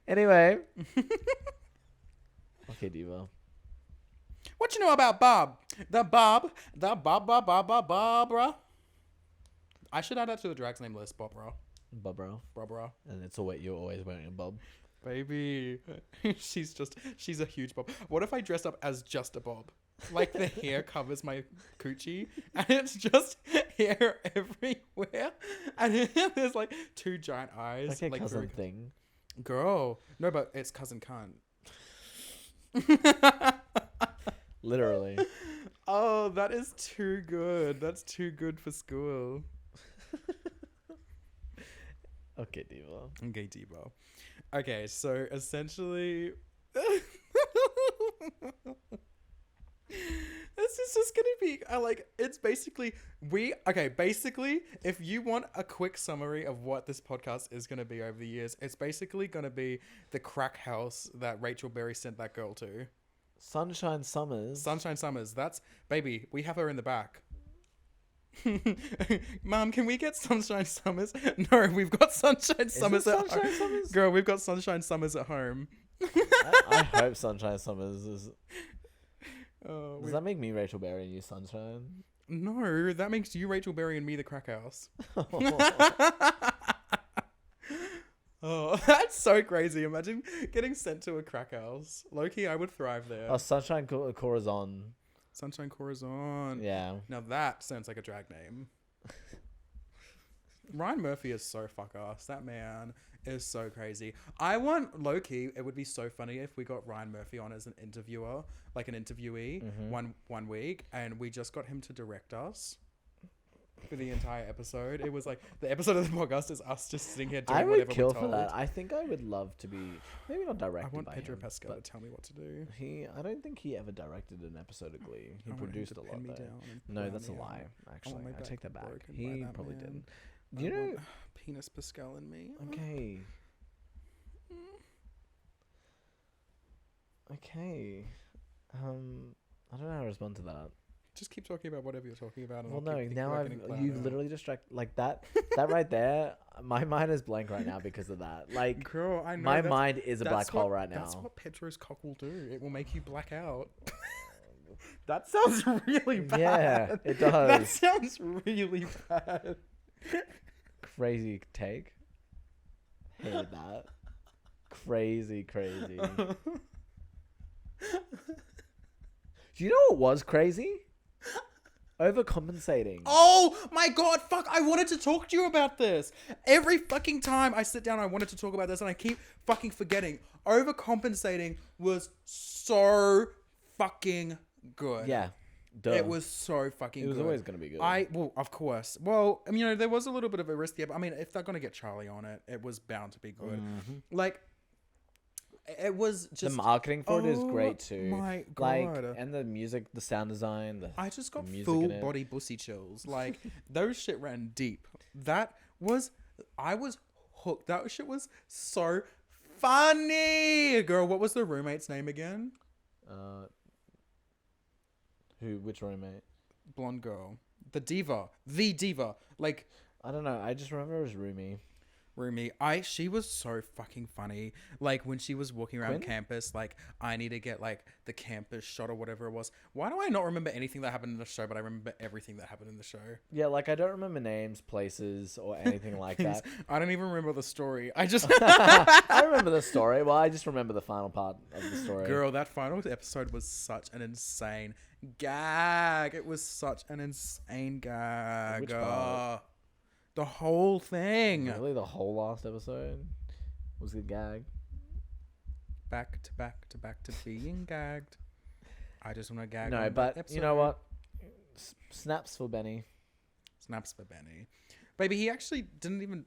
Anyway. Okay, Diva. What you know about Bob? The Barbara. I should add that to the drag's name list, Barbara. Barbara. And it's you're always wearing a bob. Baby. She's a huge bob. What if I dressed up as just a bob? Like the hair covers my coochie and it's just hair everywhere. And there's like 2 giant eyes. Like a cousin thing. Girl. No, but it's cousin cunt. Literally. Oh, that is too good. That's too good for school. Okay, Diva. Okay, Diva. Okay, so essentially... This is just gonna be it's basically basically if you want a quick summary of what this podcast is gonna be over the years, it's basically gonna be the crack house that Rachel Berry sent that girl to. Sunshine Summers. That's baby, we have her in the back. Mom, can we get Sunshine Summers? No, we've got Sunshine Summers at Sunshine home. Summers? Girl, we've got Sunshine Summers at home. I hope Sunshine Summers is. Oh, Does that make me Rachel Berry and you Sunshine? no, that makes you Rachel Berry and me the crack house. Oh, that's so crazy. Imagine getting sent to a crack house. Low-key, I would thrive there. Oh, Sunshine Corazon. Sunshine Corazon. Yeah. Now that sounds like a drag name. Ryan Murphy is so fuck-ass. That man is so crazy. I want, low-key, it would be so funny if we got Ryan Murphy on as an interviewer, like an interviewee, one week, and we just got him to direct us for the entire episode. It was like, the episode of the podcast is us just sitting here doing I whatever would kill we're for told. that. I think I would love to be, maybe not I directed want by Pedro him, Pascal to but tell me what to do. I don't think he ever directed an episode of Glee. He I want him produced to a lot pin me though. down and No, drown that's a me lie. out. Actually, my I back take that back. broken by He that probably man. didn't. I You know? want Penis Pascal in me. Okay. Okay. I don't know how to respond to that. Just keep talking about whatever you're talking about. And Well, I'll no, keep thinking now about I've getting you've clout out. literally distracted like that. That right there, my mind is blank right now because of that. Like, Girl, I know my that's- mind is a black that's hole what- right now. That's what Pedro's cock will do. It will make you black out. That sounds really bad. Yeah, it That does. sounds really bad. Crazy take. Hated that. Crazy. Do you know what was crazy? Overcompensating. Oh my god, fuck, I wanted to talk to you about this. Every fucking time I sit down, I wanted to talk about this and I keep fucking forgetting. Overcompensating was so fucking good. Yeah. Duh. It was so fucking good. It was always going to be good. Well, of course. Well, I mean, you know, there was a little bit of a risk there, but I mean, if they're going to get Charlie on it, it was bound to be good. Like, it was just... the marketing for it is great too. My Like, God. and the music, the sound design, I just got music full in it. body bussy chills. Like, those shit ran deep. I was hooked. That shit was so funny. Girl, what was the roommate's name again? Which roommate? Blonde girl. The diva. Like, I don't know. I just remember it was Rumi. She was so fucking funny. Like, when she was walking around Quinn? campus, like, I need to get like the campus shot or whatever it was. Why do I not remember anything that happened in the show, but I remember everything that happened in the show? Yeah, like I don't remember names, places, or anything like that. I don't even remember the story. I just I remember the story. Well, I just remember the final part of the story. Girl, that final episode was such an insane gag. It was such an insane gag. Which part? The whole thing. Really, the whole last episode was a gag. Back to being gagged. I just want to gag. No, on but that you know episode. what? Snaps for Benny. Snaps for Benny. Baby, he actually didn't even...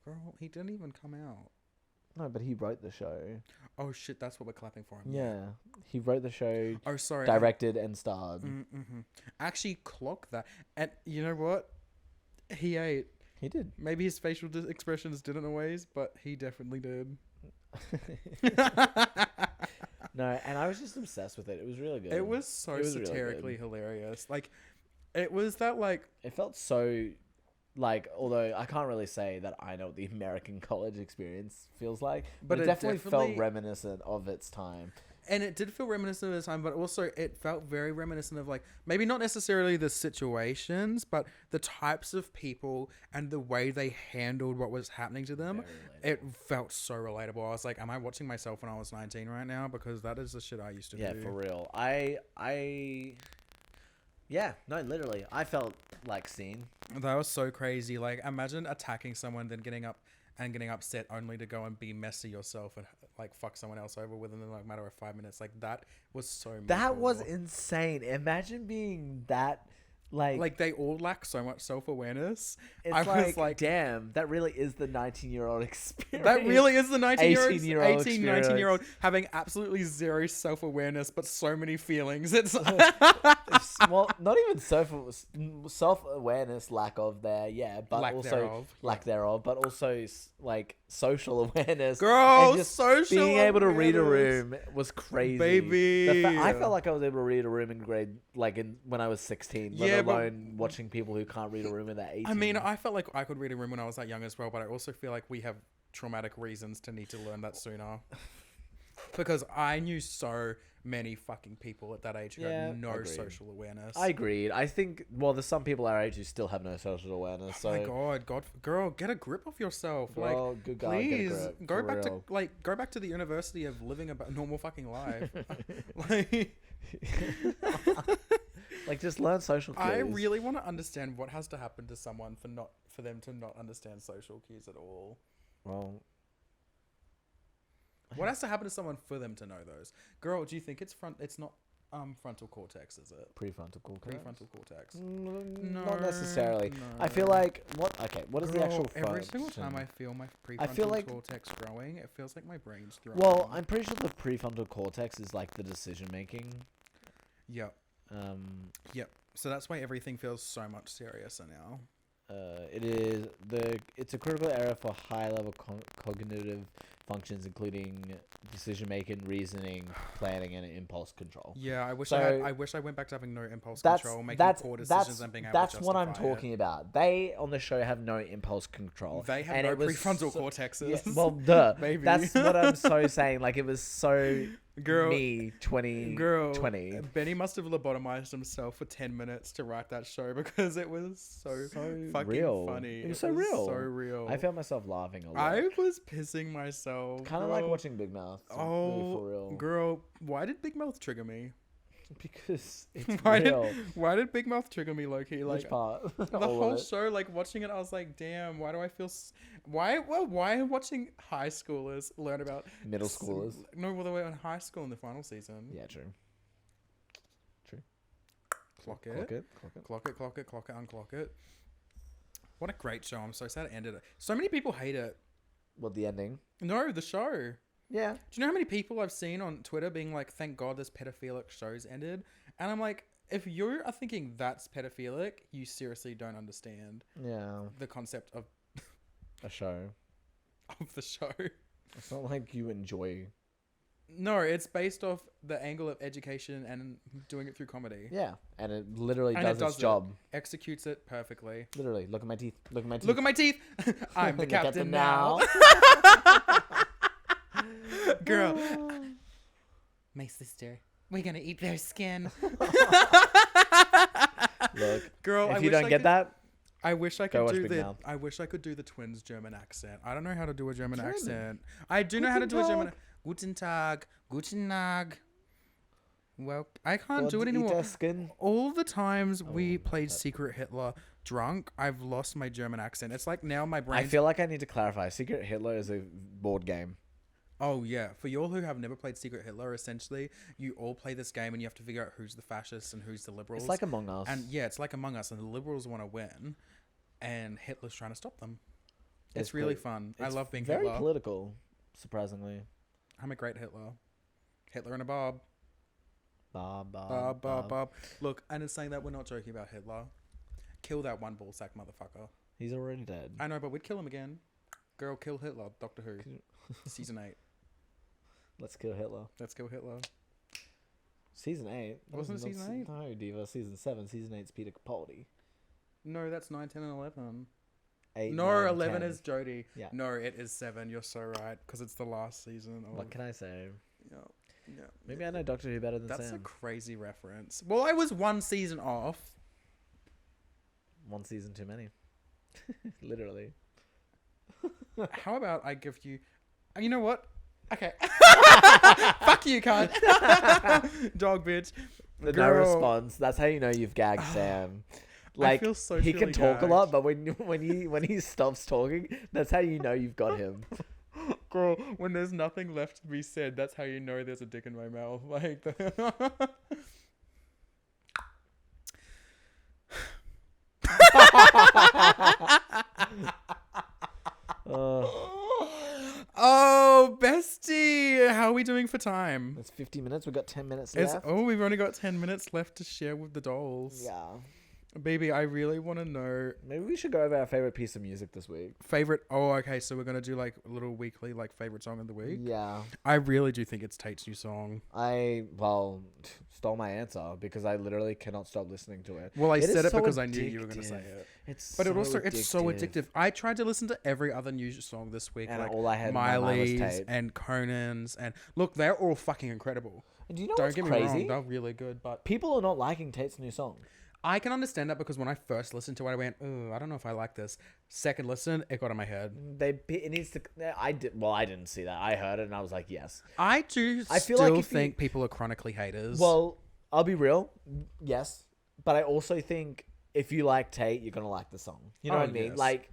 Girl, he didn't even come out. No, but he wrote the show. Oh, shit, that's what we're clapping for him. Yeah, he wrote the show, Oh, sorry. directed and starred. Actually, clock that. And you know what? He ate. He did. Maybe his facial expressions didn't always, but he definitely did. No, and I was just obsessed with it. It was really good. It was so It was really satirically good. hilarious. Like, it was that, like... It felt so, like, although I can't really say that I know what the American college experience feels like, but it definitely felt reminiscent of its time. And it did feel reminiscent of the time, but also it felt very reminiscent of, like, maybe not necessarily the situations, but the types of people and the way they handled what was happening to them. It felt so relatable. I was like, am I watching myself when I was 19 right now? Because that is the shit I used to do. Yeah, for real. Yeah, no, literally. I felt like seen. That was so crazy. Like, imagine attacking someone, then getting up and getting upset only to go and be messy yourself and like fuck someone else over within the like matter of 5 minutes. Like, that was so That was miserable. insane. Imagine being that, like they all lack so much self-awareness. it's I like, was like, damn, that really is the 19-year-old experience. that really is the 18-year-old 19-year-old having absolutely zero self-awareness, but so many feelings. It's Well, not even self-awareness, lack of there, yeah, but Lack also thereof. lack thereof, but also like social awareness. Girl, and just social being able to read a awareness. room was crazy. Baby. I felt like I was able to read a room in grade, like when I was 16. Yeah, alone watching people who can't read a room at that 18. I mean, I felt like I could read a room when I was that young as well, but I also feel like we have traumatic reasons to need to learn that sooner. Because I knew so many fucking people at that age who had no social awareness. I agreed. I think, there's some people our age who still have no social awareness. So. Oh my God, girl, get a grip of yourself. Girl, like, good guy, please, get a grip, go back to the university of living a normal fucking life. Like, like just learn social cues. I really want to understand what has to happen to someone for them to not understand social cues at all. Well. What has to happen to someone for them to know those? Girl, do you think it's not frontal cortex, is it? Prefrontal cortex? Prefrontal cortex. No, not necessarily. No. I feel like what is the actual function? Every single time I feel my prefrontal cortex growing, it feels like my brain's growing. Well, I'm pretty sure the prefrontal cortex is like the decision making. Yep. Yep. So that's why everything feels so much seriouser now. It's a critical area for high level cognitive functions, including decision making, reasoning, planning, and impulse control. Yeah, I wish I went back to having no impulse control, making poor decisions, and being able to justify That's what I'm talking about. They on the show have no impulse control. They have no prefrontal cortexes. Yeah, well, duh. Maybe. That's what I'm so saying. Like it was so. Girl, me 2020. Benny must have lobotomized himself for 10 minutes to write that show because it was so fucking real. funny. It was so real. So real. I found myself laughing a lot. I was pissing myself. Kind of like watching Big Mouth. Really for real. Girl, why did Big Mouth trigger me? Because it's real. Why did Big Mouth trigger me, low-key? Like, which part? The whole show, like watching it, I was like, damn, why do I feel... Why watching high schoolers learn about... Middle schoolers? No, well, they were in high school in the final season. Yeah, true. Clock it, unclock it. What a great show. I'm so sad it ended. So many people hate it. What, the ending? No, the show. Yeah. Do you know how many people I've seen on Twitter being like, thank God this pedophilic show's ended? And I'm like, if you are thinking that's pedophilic, you seriously don't understand the concept of a show. Of the show. It's not like you enjoy. No, it's based off the angle of education and doing it through comedy. Yeah, and it literally does its job. Executes it perfectly. Literally, look at my teeth. Look at my teeth. I'm the captain now. Girl. My sister. We're going to eat their skin. Look, girl, if you don't get that, I wish I could do the twins' German accent. I don't know how to do a German accent. I do know how to do a German. Guten Tag. Guten Tag. Well, I can't do it anymore. All the times we played Secret Hitler drunk, I've lost my German accent. It's like now my brain. I feel like I need to clarify. Secret Hitler is a board game. Oh, yeah. For y'all who have never played Secret Hitler, essentially, you all play this game and you have to figure out who's the fascists and who's the liberals. It's like Among Us. And yeah, it's like Among Us, and the liberals want to win, and Hitler's trying to stop them. It's really fun. I love being Hitler. Very political, surprisingly. I'm a great Hitler. Hitler and a Bob. Bob. Look, and in saying that, we're not joking about Hitler. Kill that one ballsack motherfucker. He's already dead. I know, but we'd kill him again. Girl, kill Hitler. Doctor Who. Season 8. Let's kill Hitler. Season 8? Wasn't it season 8? No, Diva. Season 7. Season 8's Peter Capaldi. No, that's 9, 10, and 11. 8, no, 9, 11 10. is Jodie. Yeah. No, it is 7. You're so right. Because it's the last season. What can I say? Yeah. Maybe I know Doctor Who better than Sam. That's a crazy reference. Well, I was one season off. One season too many. Literally. How about I give you... You know what? Okay. Fuck you, cunt. Dog bitch. No response. That's how you know you've gagged Sam. Like, I feel he can talk gagged. a lot, but when he stops talking, that's how you know you've got him. Girl, when there's nothing left to be said, that's how you know there's a dick in my mouth. Like, Oh, bestie, how are we doing for time? It's 50 minutes. We've got 10 minutes left. We've only got 10 minutes left to share with the dolls. Yeah. Baby, I really want to know Maybe we should go over our favorite piece of music this week. favorite. Oh, okay. So we're gonna do like a little weekly like favorite song of the week. Yeah. I really do think it's Tate's new song. Stole my answer because I literally cannot stop listening to it. Well, I It said is it so because I knew you were gonna say addictive. it. It's But so it's so addictive. I tried to listen to every other new song this week, And like all I had in my mind was Miley's Tate. and Conan's, and look, they're all fucking incredible. And do you know Don't what's get me crazy? wrong, they're really good, but People are not liking Tate's new song. I can understand that because when I first listened to it, I went, "Oh, I don't know if I like this." Second listen, it got in my head. It needs to. I did. Well, I didn't see that. I heard it and I was like, yes. I do. I feel still like if think people are chronically haters. Well, I'll be real. Yes, but I also think if you like Tate, you're gonna like the song. You know Oh, what I mean? yes. Like,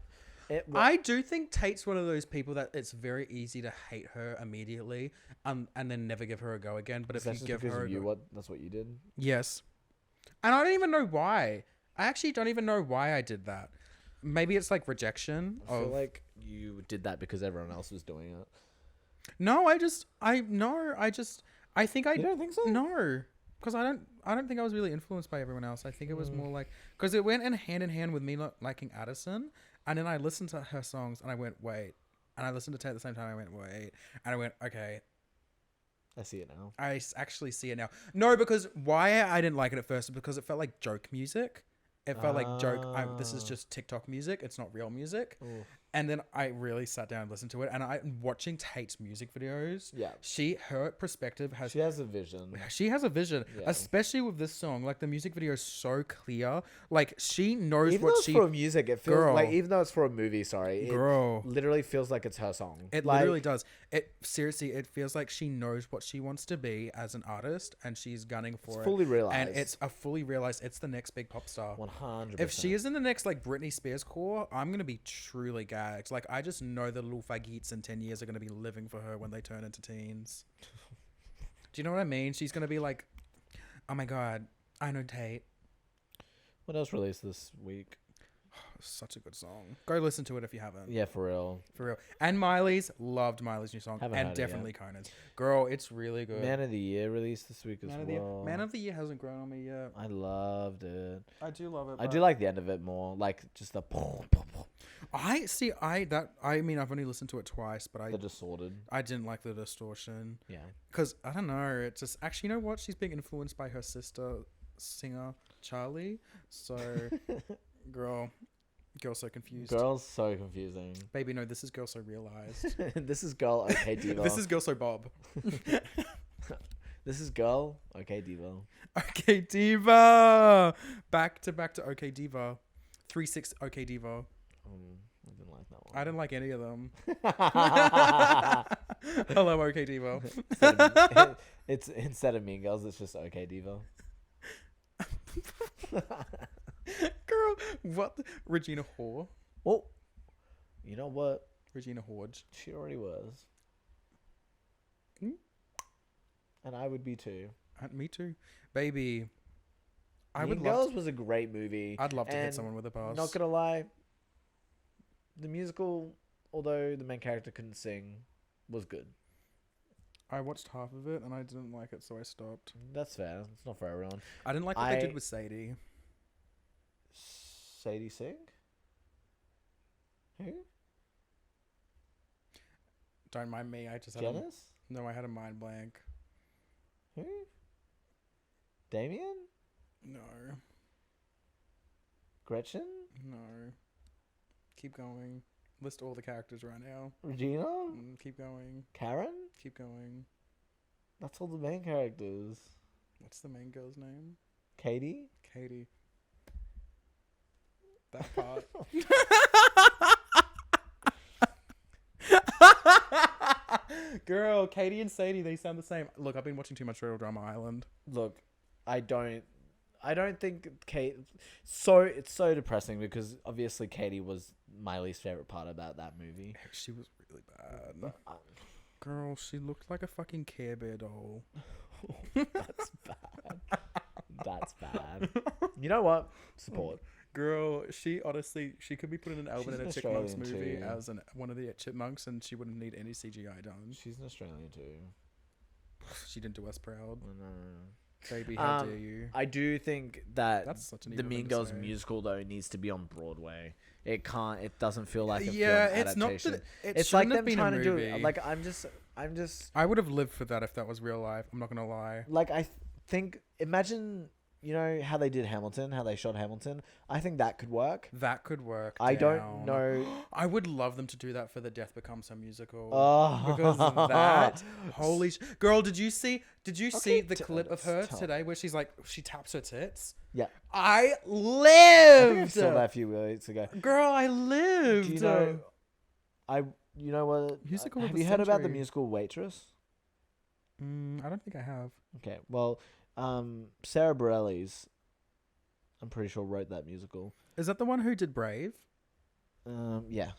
I do think Tate's one of those people that it's very easy to hate her immediately, and then never give her a go again. But if you give her a go, that's what you did. yes. And I don't even know why. I actually don't even know why I did that. Maybe it's like rejection. I feel like you did that because everyone else was doing it. No, I think I You don't think so? No, because I don't think I was really influenced by everyone else. I think it was more like because it went in hand with me not liking Addison, and then I listened to her songs and I went wait, and I listened to Tate at the same time. I went wait, and I went okay. I see it now. I actually see it now. No, because why I didn't like it at first is because it felt like joke music. It felt like joke. This is just TikTok music. It's not real music. Oof. And then I really sat down and listened to it. And watching Tate's music videos. Yeah. Her perspective has. She has a vision. She has a vision, Yeah. especially with this song. Like the music video is so clear. Like she knows Even what though it's she. for music, it feels Girl. like even though it's for a movie. Sorry, Girl. it literally feels like it's her song. It like, literally does. It seriously. It feels like she knows what she wants to be as an artist, and she's gunning for it. fully realized. And it's a fully realized. It's the next big pop star. 100%. If she is in the next like Britney Spears core, I'm gonna be truly gagged. Like I just know the little faggots in 10 years are gonna be living for her when they turn into teens. Do you know what I mean? She's gonna be like, oh my god, I know Tate. What else released this week? Such a good song. Go listen to it if you haven't. Yeah, for real. For real. And loved Miley's new song. Haven't And heard it definitely Conan's. Girl, it's really good. Man of the Year released this week as well. Man of the Year hasn't grown on me yet. I loved it. I do love it. I do like the end of it more, like just the I've only listened to it twice, but the distorted. I didn't like the distortion. Yeah. Because, I don't know, it's just... Actually, you know what? She's being influenced by her sister, singer, Charlie. So, girl so confused. Girl's so confusing. Baby, no, this is Girl so realized. This is Girl, Okay Diva. This is Girl so Bob. This is Girl, Okay Diva. Okay Diva! Back to Okay Diva. 3-6 Okay Diva. I didn't like that one. I didn't like any of them. Hello, Okay Diva. It's instead of Mean Girls, it's just Okay Diva. Girl, what? Regina Hore. Well, you know what? Regina Hodge. She already was. Hmm? And I would be too. Me too. Baby. Mean Girls was a great movie. I'd love to hit and someone with a bus. Not gonna lie, the musical, although the main character couldn't sing, was good. I watched half of it and I didn't like it, so I stopped. That's fair. It's not for everyone. I didn't like what they did with Sadie. Sadie Sink? Who? Don't mind me. I just had Janice? No, I had a mind blank. Who? Damien? No. Gretchen? No. Keep going. List all the characters right now. Regina? Keep going. Karen? Keep going. That's all the main characters. What's the main girl's name? Katie? Katie. That part. Girl, Katie and Sadie, they sound the same. Look, I've been watching too much Real Drama Island. Look, I don't think Kate. So it's so depressing because obviously Katie was my least favorite part about that movie. She was really bad. Girl, she looked like a fucking Care Bear doll. That's bad. That's bad. You know what? Support. Girl, she could be put in an Alvin and a Chipmunks Australian movie too. as one of the chipmunks, and she wouldn't need any CGI done. She's an Australian too. She didn't do us proud. No. Baby, how dare you? I do think that That's such an the evil Mean thing to Girls say. musical though needs to be on Broadway. It can't. It doesn't feel like a film it's not adaptation. that It's like shouldn't have them been trying a to do movie. it. Like I'm just. I would have lived for that if that was real life. I'm not gonna lie. Like I think. Imagine. You know how they did Hamilton, how they shot Hamilton. I think that could work. That could work. I don't down. know. I would love them to do that for the Death Becomes Her musical. Oh. Because of that, holy girl! Did you see Okay, the clip of her tell. today where she's like she taps her tits? Yeah. I I think I lived. saw that a few weeks ago. Girl, I lived. Do you know? You know what? Musical of Have the you heard about the century. musical Waitress? I don't think I have. Okay. Well, Sarah Bareilles, I'm pretty sure wrote that musical. Is that the one who did Brave? Yeah,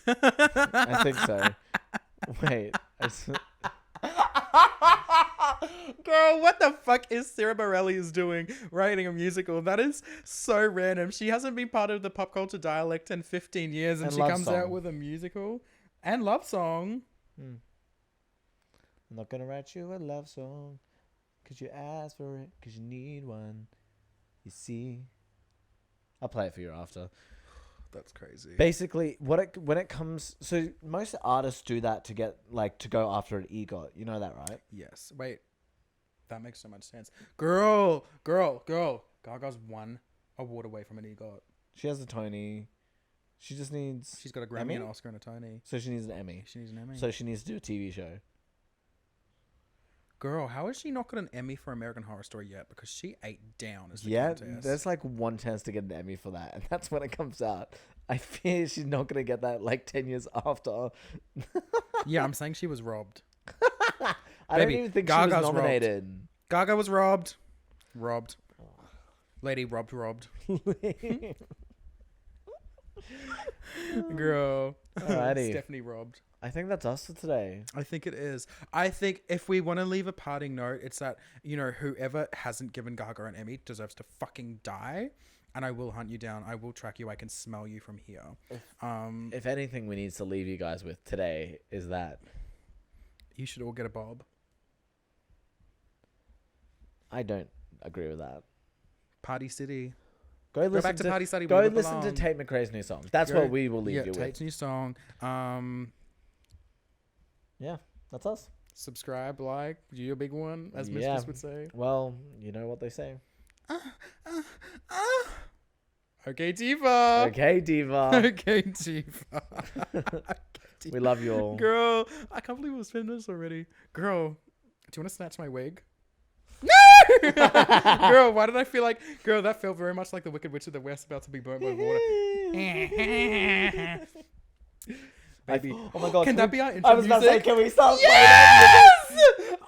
I think so. Wait. Girl, what the fuck is Sarah Bareilles doing writing a musical? That is so random. She hasn't been part of the pop culture dialect in 15 years and she Love comes out Song. with a musical and love song. I'm not gonna write you a love song, 'cause you asked for it, 'cause you need one. You see, I'll play it for you after. That's crazy. Basically, when it comes, so most artists do that to get to go after an EGOT. You know that, right? Yes. Wait. That makes so much sense. Girl. Gaga's one award away from an EGOT. She has a Tony. She just needs. She's got a Grammy, Emmy? an Oscar, and a Tony. So she needs an Emmy. She needs an Emmy. So she needs to do a TV show. Girl, how has she not got an Emmy for American Horror Story yet? Because she ate down as the Yeah, contest. there's like one chance to get an Emmy for that, and that's when it comes out. I fear she's not gonna get that 10 years after. Yeah, I'm saying she was robbed. I Baby, don't even think Gaga's she was robbed. nominated. Gaga was robbed. Robbed. Lady robbed. Girl. Alrighty. Stephanie robbed. I think that's us for today. I think it is. I think if we want to leave a parting note, it's that, whoever hasn't given Gaga an Emmy deserves to fucking die. And I will hunt you down. I will track you. I can smell you from here. If anything we need to leave you guys with today is that You should all get a bob. I don't agree with that. Party City. Go back to Party City. Go where we listen to belong. Tate McRae's new song. That's Go- what we will leave Yeah, you Tate's with. new song. Yeah, that's us. Subscribe, like, you a big one, as Yeah. Mistress would say. Well, you know what they say. Okay, Diva. Okay, Diva. Okay, Diva. We love you all. Girl, I can't believe it was finished already. Girl, do you want to snatch my wig? No! Girl, why did I feel like... Girl, that felt very much like the Wicked Witch of the West about to be burnt by water. Baby. Oh my god. Can that be our intro I was about to say, music? can we start? Yes!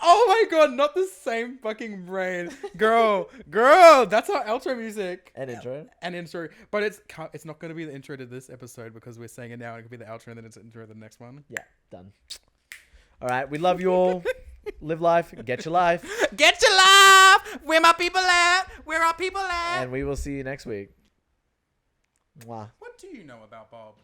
Oh my god, not the same fucking brain. Girl, that's our outro music. An intro. An intro. But it's not going to be the intro to this episode because we're saying it now. It could be the outro and then it's the intro to the next one. Yeah, done. All right, we love you all. Live life. Get your life. Get your life! Where my people at? Where our people at? And we will see you next week. Mwah. What do you know about Bob?